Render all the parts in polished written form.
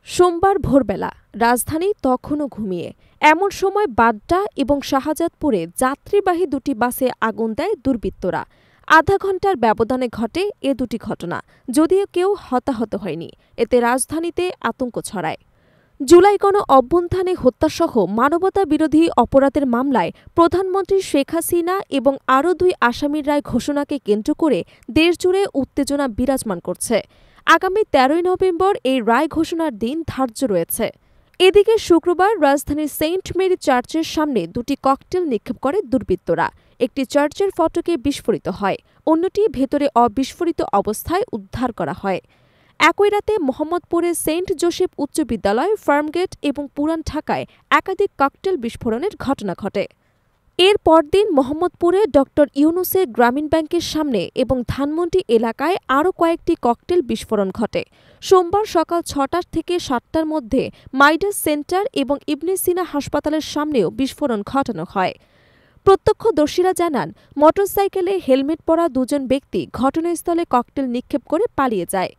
সোমবার ভোরবেলা রাজধানী তখনও ঘুমিয়ে। এমন সময় বাড্ডা এবং শাহজাদপুরে যাত্রীবাহী দুটি বাসে আগুন দেয় দুর্বৃত্তরা। আধা ঘণ্টার ব্যবধানে ঘটে এ দুটি ঘটনা, যদিও কেউ হতাহত হয়নি। এতে রাজধানীতে আতঙ্ক ছড়ায়। জুলাই গণ অভ্যুত্থানে হত্যাসহ মানবতাবিরোধী অপরাধের মামলায় প্রধানমন্ত্রী শেখ হাসিনা এবং আরও দুই আসামির রায় ঘোষণাকে কেন্দ্র করে দেশজুড়ে উত্তেজনা বিরাজমান করছে। আগামী ১৩ই নভেম্বর এই রায় ঘোষণার দিন ধার্য রয়েছে। এদিকে শুক্রবার রাজধানীর সেন্ট মেরি চার্চের সামনে দুটি ককটেল নিক্ষেপ করে দুর্বৃত্তরা। একটি চার্চের ফটকে বিস্ফোরিত হয়, অন্যটি ভেতরে অবিস্ফোরিত অবস্থায় উদ্ধার করা হয়। একই রাতে মোহাম্মদপুরের সেন্ট জোসেফ উচ্চ বিদ্যালয়, ফার্মগেট এবং পুরান ঢাকায় একাধিক ককটেল বিস্ফোরণের ঘটনা ঘটে। এর পরদিন মোহাম্মদপুরে ড. ইউনূসের গ্রামীণ ব্যাংকের সামনে এবং ধানমন্ডি এলাকায় আরও কয়েকটি ককটেল বিস্ফোরণ ঘটে। সোমবার সকাল ৬টা থেকে ৭টার মধ্যে মাইডাস সেন্টার এবং ইবনে সিনা হাসপাতালের সামনেও বিস্ফোরণ ঘটানো হয়। প্রত্যক্ষদর্শীরা জানান, মোটরসাইকেলে হেলমেট পরা দুজন ব্যক্তি ঘটনাস্থলে ককটেল নিক্ষেপ করে পালিয়ে যায়।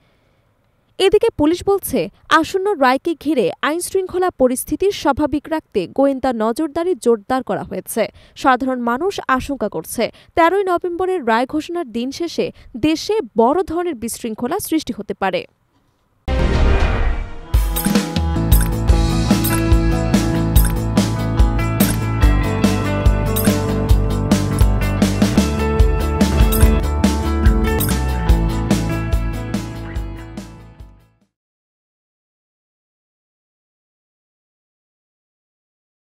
এদিকে পুলিশ বলছে, আসন্ন রায়কে ঘিরে আইনশৃঙ্খলা পরিস্থিতি স্বাভাবিক রাখতে গোয়েন্দা নজরদারি জোরদার করা হয়েছে। সাধারণ মানুষ আশঙ্কা করছে ১৩ই নভেম্বরের রায় ঘোষণার দিন শেষে দেশে বড় ধরনের বিশৃঙ্খলা সৃষ্টি হতে পারে।